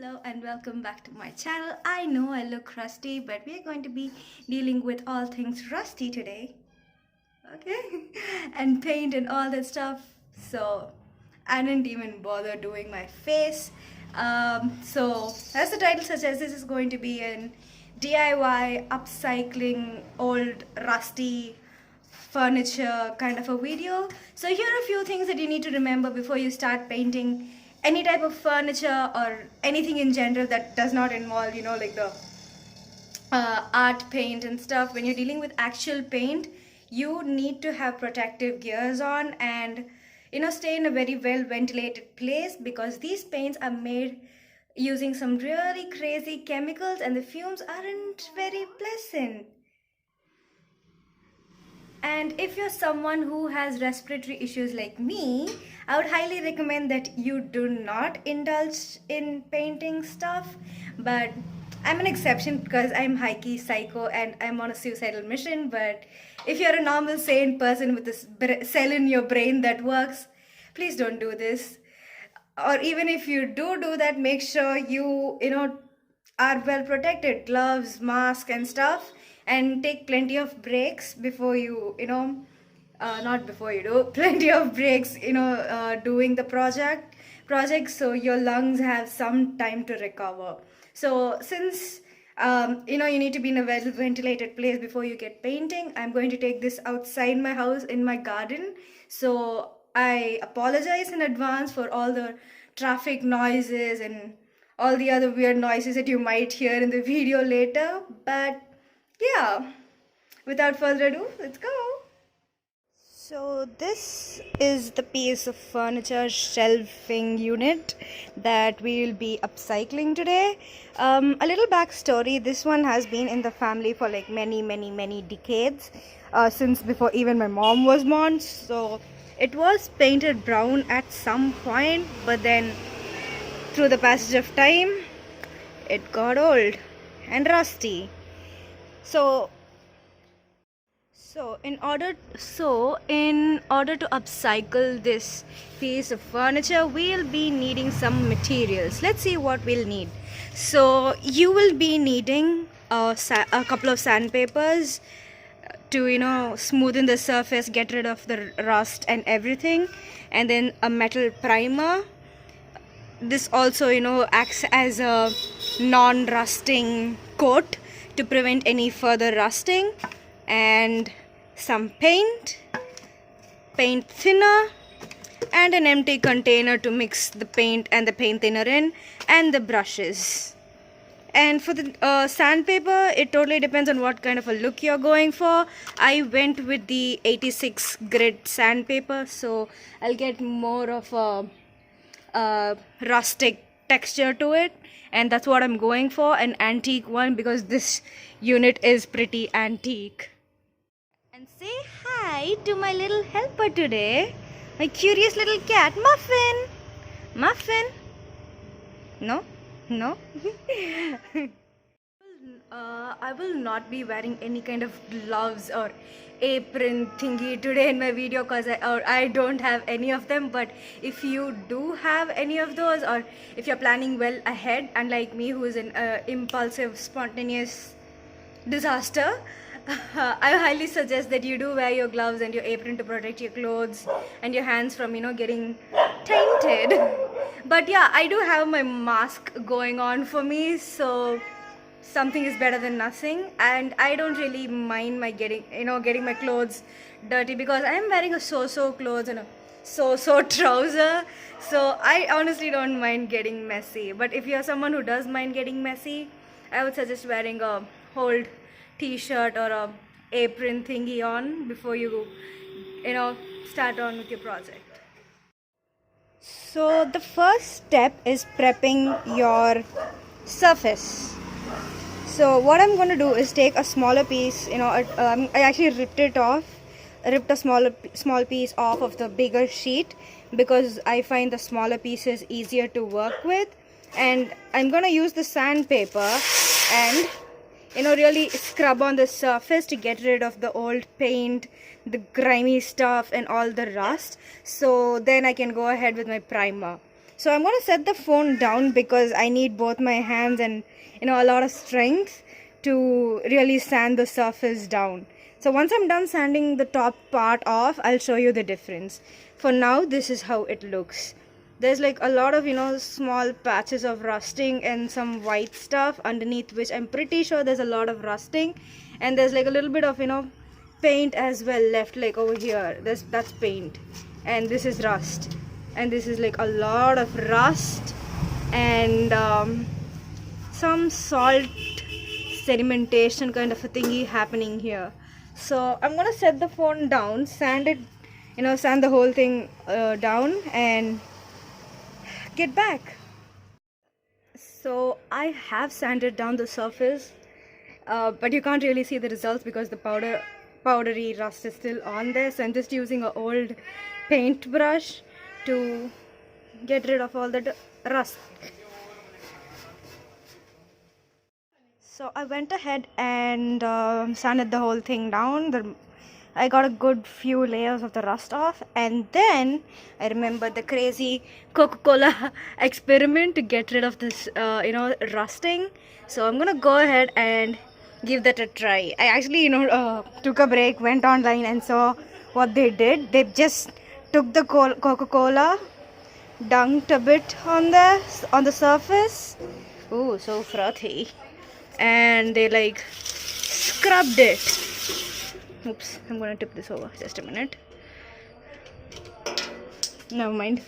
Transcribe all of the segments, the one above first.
Hello and welcome back to my channel. I know I look rusty, but we are going to be dealing with all things rusty today. Okay? And paint and all that stuff. So I didn't even bother doing my face. So as the title suggests, this is going to be an DIY upcycling old rusty furniture kind of a video. So here are a few things that you need to remember before you start painting any type of furniture or anything in general that does not involve, like the art paint and stuff. When you're dealing with actual paint, you need to have protective gears on and stay in a very well ventilated place, because these paints are made using some really crazy chemicals and the fumes aren't very pleasant. And if you're someone who has respiratory issues like me, I would highly recommend that you do not indulge in painting stuff. But I'm an exception because I'm high-key psycho and I'm on a suicidal mission. But if you're a normal, sane person with this cell in your brain that works, please don't do this. Or even if you do that, make sure you are well protected, gloves, mask and stuff, and take plenty of breaks before you not before you do plenty of breaks doing the project, so your lungs have some time to recover. So since you need to be in a well ventilated place before you get painting, I'm going to take this outside my house in my garden. So I apologize in advance for all the traffic noises and all the other weird noises that you might hear in the video later. But yeah, without further ado, let's go. So this is the piece of furniture shelving unit that we will be upcycling today. A little backstory: this one has been in the family for like many decades, since before even my mom was born. So it was painted brown at some point, but then through the passage of time, it got old and rusty. So in order to upcycle this piece of furniture, we'll be needing some materials. Let's see what we'll need. So you will be needing a couple of sandpapers to smoothen the surface, get rid of the rust and everything, and then a metal primer. This also acts as a non-rusting coat to prevent any further rusting, and some paint thinner, and an empty container to mix the paint and the paint thinner in, and the brushes. And for the sandpaper, it totally depends on what kind of a look you're going for. I went with the 86 grit sandpaper, so I'll get more of a rustic texture to it, and that's what I'm going for, an antique one, because this unit is pretty antique. And say hi to my little helper today, my curious little cat, Muffin. No. I will not be wearing any kind of gloves or apron thingy today in my video, because I don't have any of them. But if you do have any of those, or if you're planning well ahead, unlike me who is an impulsive, spontaneous disaster, I highly suggest that you do wear your gloves and your apron to protect your clothes and your hands from getting tainted. But yeah, I do have my mask going on for me, so something is better than nothing. And I don't really mind my getting my clothes dirty, because I am wearing a so-so clothes and a so-so trouser, so I honestly don't mind getting messy. But if you're someone who does mind getting messy, I would suggest wearing a whole t-shirt or a apron thingy on before you start on with your project. So the first step is prepping your surface. So what I'm going to do is take a smaller piece. I actually ripped a small piece off of the bigger sheet, because I find the smaller pieces easier to work with. And I'm going to use the sandpaper and really scrub on the surface to get rid of the old paint, the grimy stuff and all the rust. So then I can go ahead with my primer. So I'm going to set the phone down because I need both my hands and a lot of strength to really sand the surface down. So once I'm done sanding the top part off, I'll show you the difference. For now, this is how it looks. There's like a lot of small patches of rusting and some white stuff underneath, which I'm pretty sure there's a lot of rusting, and there's like a little bit of paint as well left, like over here. That's paint, and this is rust, and this is like a lot of rust and some salt sedimentation kind of a thingy happening here. So I'm gonna set the phone down, sand it, sand the whole thing down, and get back. So I have sanded down the surface, but you can't really see the results because the powdery rust is still on there. So I'm just using an old paintbrush to get rid of all the rust. So I went ahead and sanded the whole thing down. I got a good few layers of the rust off, and then I remembered the crazy Coca-Cola experiment to get rid of this rusting. So I'm gonna go ahead and give that a try. I actually took a break, went online and saw what they did. They just took the Coca-Cola, dunked a bit on the surface. Ooh, so frothy. And they like scrubbed it. Oops, I'm gonna tip this over. Just a minute. Never mind.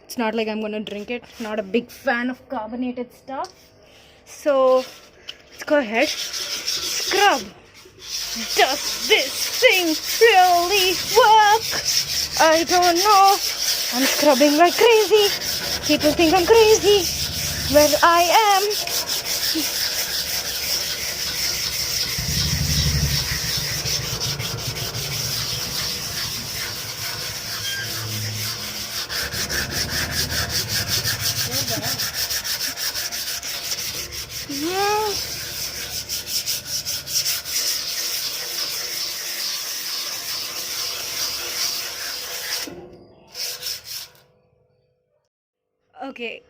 It's not like I'm gonna drink it. Not a big fan of carbonated stuff. So let's go ahead. Scrub. Does this thing really work? I don't know. I'm scrubbing like crazy. People think I'm crazy. Well, I am. Okay,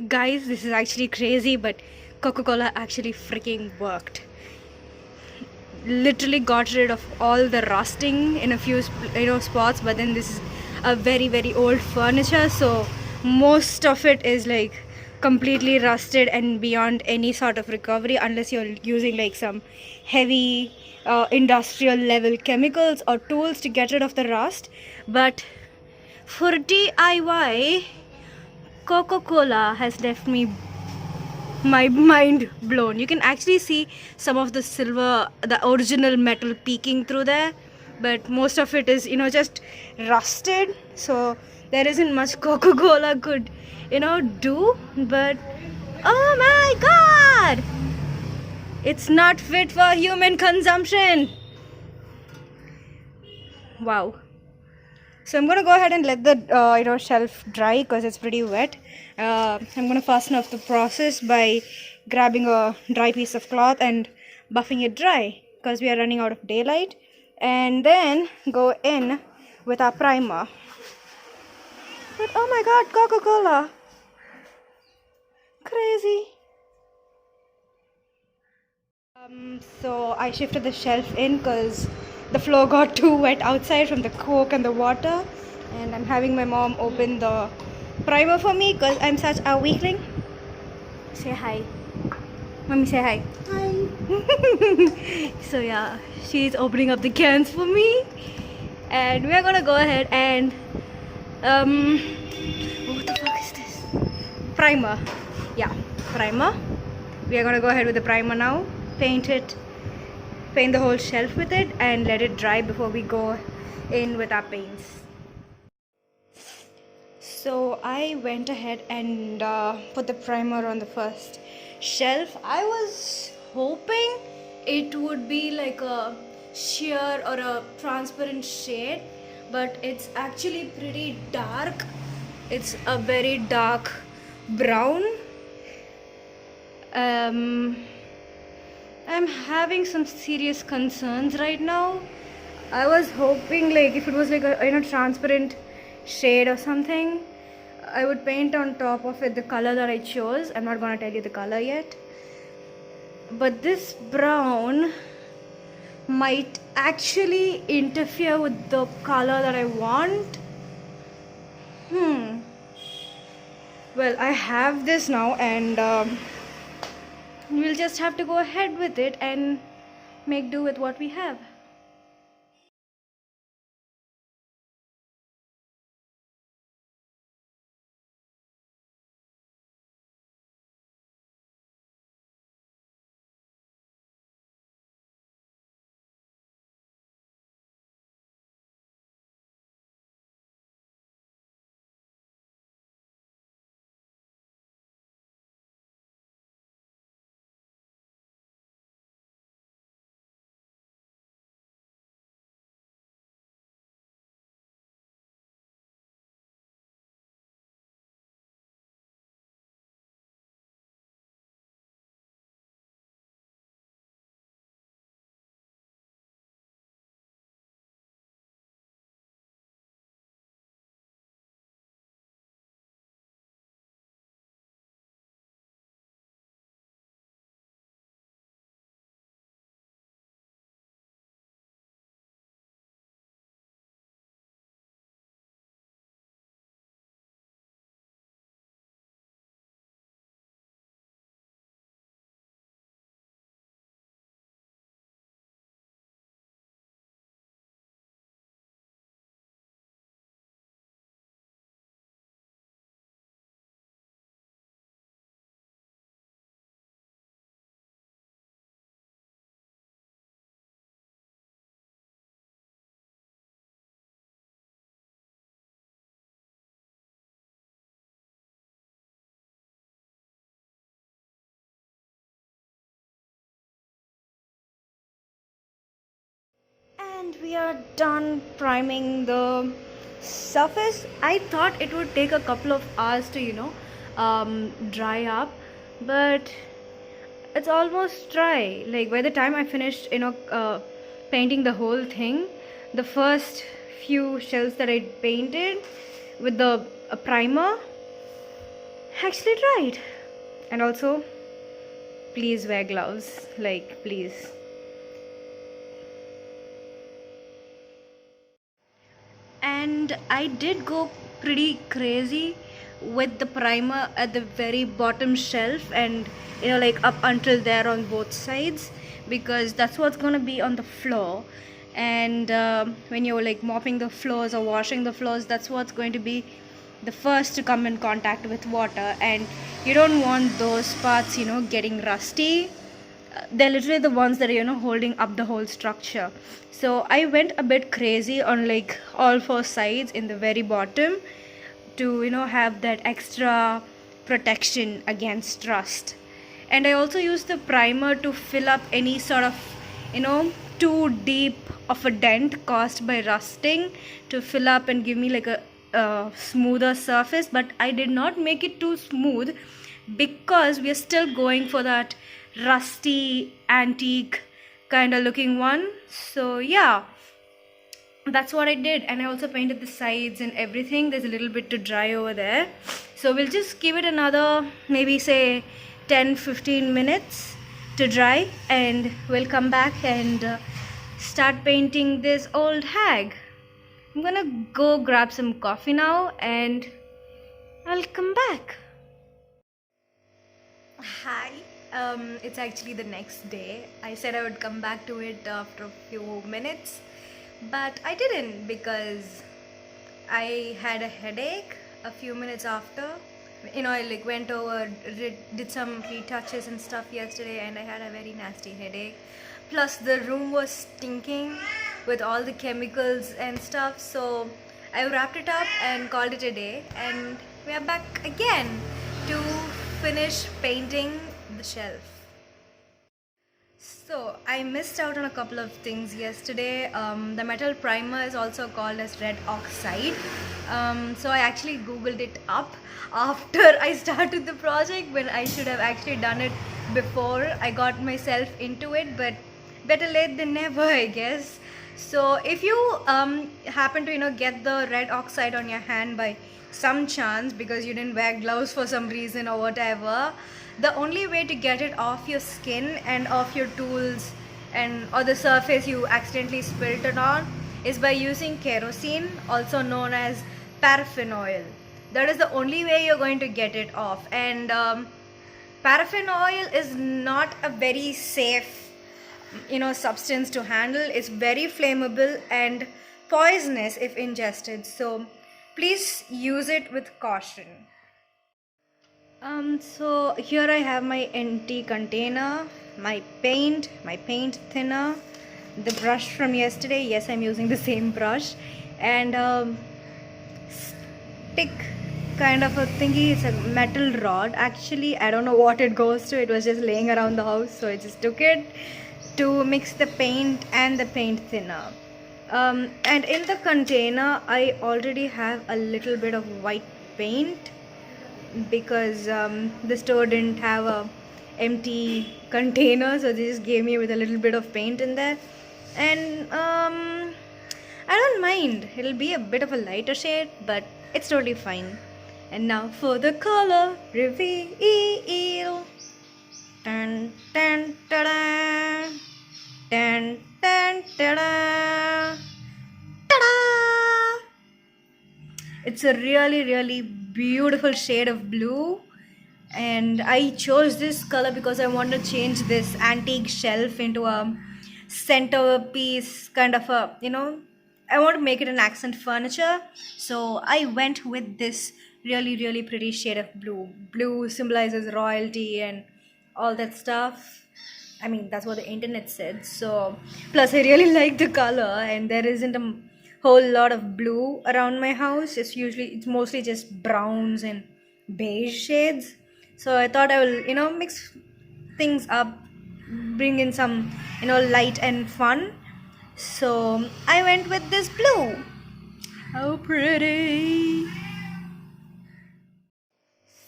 guys, this is actually crazy, but Coca-Cola actually freaking worked. Literally got rid of all the rusting in a few spots, but then this is a very, very old furniture, so most of it is like completely rusted and beyond any sort of recovery, unless you're using like some heavy industrial level chemicals or tools to get rid of the rust. But for DIY, Coca-Cola has left my mind blown. You can actually see some of the silver, the original metal peeking through there, but most of it is just rusted, so there isn't much Coca-Cola could do. But oh my god, it's not fit for human consumption. Wow. So I'm gonna go ahead and let the shelf dry because it's pretty wet. I'm gonna fasten off the process by grabbing a dry piece of cloth and buffing it dry because we are running out of daylight, and then go in with our primer. But oh my god, Coca-Cola, crazy. So I shifted the shelf in because the floor got too wet outside from the Coke and the water, and I'm having my mom open the primer for me because I'm such a weakling. Say hi. Mommy, say hi. Hi. So yeah, she's opening up the cans for me, and we're gonna go ahead and what the fuck is this? Primer. Yeah, primer. We are gonna go ahead with the primer now. Paint the whole shelf with it and let it dry before we go in with our paints. So I went ahead and put the primer on the first shelf. I was hoping it would be like a sheer or a transparent shade, but it's actually pretty dark. It's a very dark brown. I'm having some serious concerns right now. I was hoping like if it was like a transparent shade or something, I would paint on top of it the color that I chose. I'm not gonna tell you the color yet, but this brown might actually interfere with the color that I want. Well, I have this now, and we'll just have to go ahead with it and make do with what we have. And we are done priming the surface. I thought it would take a couple of hours to, dry up, but it's almost dry. Like by the time I finished, painting the whole thing, the first few shells that I painted with the primer actually dried. And also, please wear gloves. Like, please. And I did go pretty crazy with the primer at the very bottom shelf, and like up until there on both sides, because that's what's gonna be on the floor. And when you're like mopping the floors or washing the floors, that's what's going to be the first to come in contact with water, and you don't want those parts getting rusty. They're literally the ones that are holding up the whole structure. So I went a bit crazy on like all four sides in the very bottom to have that extra protection against rust. And I also used the primer to fill up any sort of too deep of a dent caused by rusting, to fill up and give me like a smoother surface. But I did not make it too smooth, because we are still going for that rusty antique kind of looking one. So yeah, that's what I did. And I also painted the sides and everything. There's a little bit to dry over there, so we'll just give it another maybe say 10-15 minutes to dry, and we'll come back and start painting this old hag. I'm gonna go grab some coffee now, and I'll come back. Hi. It's actually the next day. I said I would come back to it after a few minutes, but I didn't, because I had a headache a few minutes after. I like went over, did some retouches and stuff yesterday, and I had a very nasty headache. Plus the room was stinking with all the chemicals and stuff, so I wrapped it up and called it a day, and we are back again to finish painting the shelf. So I missed out on a couple of things yesterday. The metal primer is also called as red oxide. So I actually googled it up after I started the project, when I should have actually done it before I got myself into it, but better late than never, I guess. So if you happen to get the red oxide on your hand by some chance because you didn't wear gloves for some reason or whatever, the only way to get it off your skin and off your tools and or the surface you accidentally spilled it on is by using kerosene, also known as paraffin oil. That is the only way you're going to get it off. And paraffin oil is not a very safe substance to handle. It's very flammable and poisonous if ingested, so please use it with caution. So here I have my empty container, my paint thinner, the brush from yesterday. Yes, I'm using the same brush, and stick kind of a thingy. It's a metal rod actually. I don't know what it goes to. It was just laying around the house, so I just took it to mix the paint and the paint thinner. And in the container I already have a little bit of white paint because the store didn't have a empty container, so they just gave me with a little bit of paint in there. And I don't mind, it'll be a bit of a lighter shade, but it's totally fine. And now for the color reveal. Dun, dun, ta-da. Dun, dun, ta-da. Ta-da. It's a really beautiful shade of blue, and I chose this color because I want to change this antique shelf into a centerpiece kind of a, I want to make it an accent furniture. So I went with this really pretty shade of blue. Blue symbolizes royalty and all that stuff. I mean, that's what the internet said. So plus I really like the color, and there isn't a whole lot of blue around my house. It's mostly just browns and beige shades. So I thought I will mix things up, bring in some light and fun. So I went with this blue. How pretty.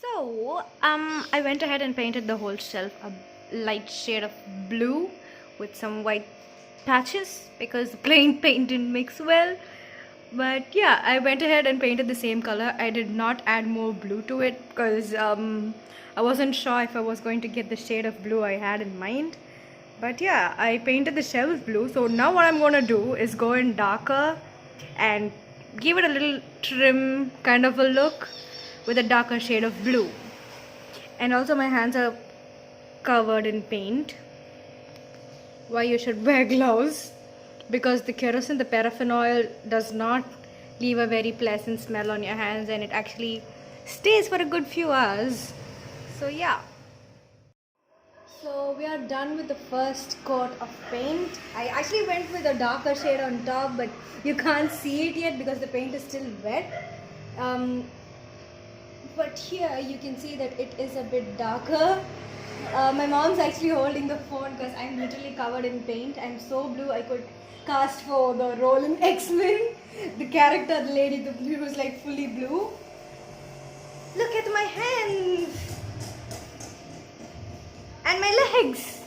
So I went ahead and painted the whole shelf a light shade of blue with some white patches because the plain paint didn't mix well. But yeah, I went ahead and painted the same color. I did not add more blue to it because I wasn't sure if I was going to get the shade of blue I had in mind. But yeah, I painted the shelves blue. So now what I'm gonna do is go in darker and give it a little trim kind of a look with a darker shade of blue. And also my hands are covered in paint. Why you should wear gloves? Because the kerosene, the paraffin oil, does not leave a very pleasant smell on your hands, and it actually stays for a good few hours. So yeah. So we are done with the first coat of paint. I actually went with a darker shade on top, but you can't see it yet because the paint is still wet. But here you can see that it is a bit darker. My mom's actually holding the phone because I'm literally covered in paint. I'm so blue I could cast for the role in X-Men. The character, the lady, the blue was like fully blue. Look at my hands and my legs.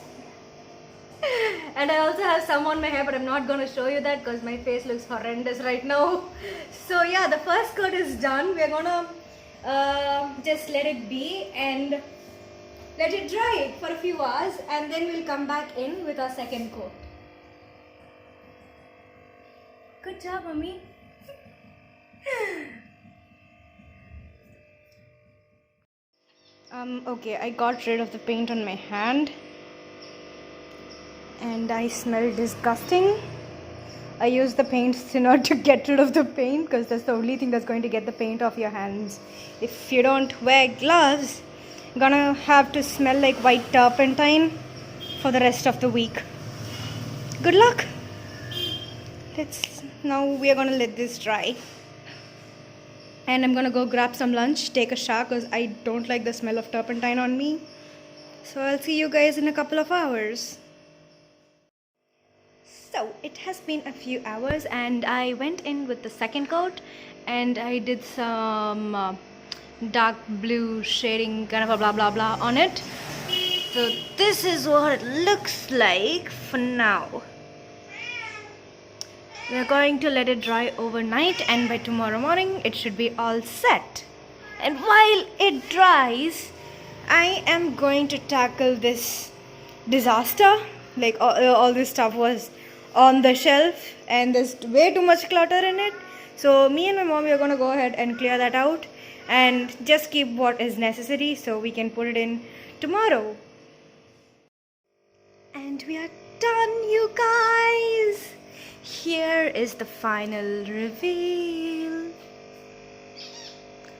And I also have some on my hair, but I'm not going to show you that because my face looks horrendous right now. So yeah, the first coat is done. We're gonna just let it be and let it dry for a few hours, and then we'll come back in with our second coat. Good job, Mommy. Okay, I got rid of the paint on my hand and I smell disgusting. I used the paint thinner to get rid of the paint because that's the only thing that's going to get the paint off your hands. If you don't wear gloves, you're gonna have to smell like white turpentine for the rest of the week. Good luck. Now we are gonna let this dry. And I'm gonna go grab some lunch, take a shower because I don't like the smell of turpentine on me. So I'll see you guys in a couple of hours. So it has been a few hours and I went in with the second coat and I did some dark blue shading kind of a blah blah blah on it. So this is what it looks like for now. We're going to let it dry overnight, and by tomorrow morning it should be all set. And while it dries, I am going to tackle this disaster. Like all this stuff was on the shelf and there's way too much clutter in it. So me and my mom, we are going to go ahead and clear that out and just keep what is necessary so we can put it in tomorrow. And we are done, you guys. Here is the final reveal.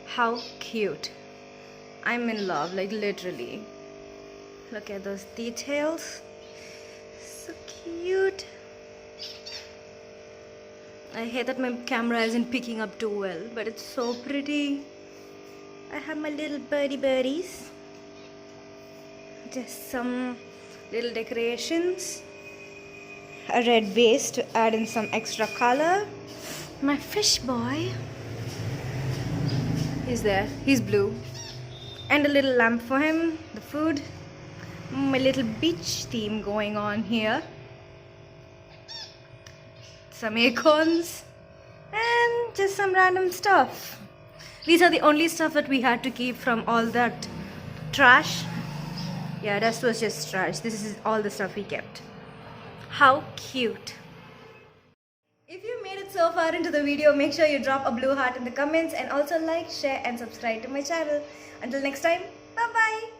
How cute. I'm in love, like literally. Look at those details. So cute. I hate that my camera isn't picking up too well, but it's so pretty. I have my little birdies. Just some little decorations. A red vase to add in some extra color. My fish boy. He's there. He's blue. And a little lamp for him. The food. My little beach theme going on here. Some acorns. And just some random stuff. These are the only stuff that we had to keep from all that trash. Yeah, rest was just trash. This is all the stuff we kept. How cute. If you made it so far into the video, make sure you drop a blue heart in the comments and also like, share and subscribe to my channel. Until next time, bye bye.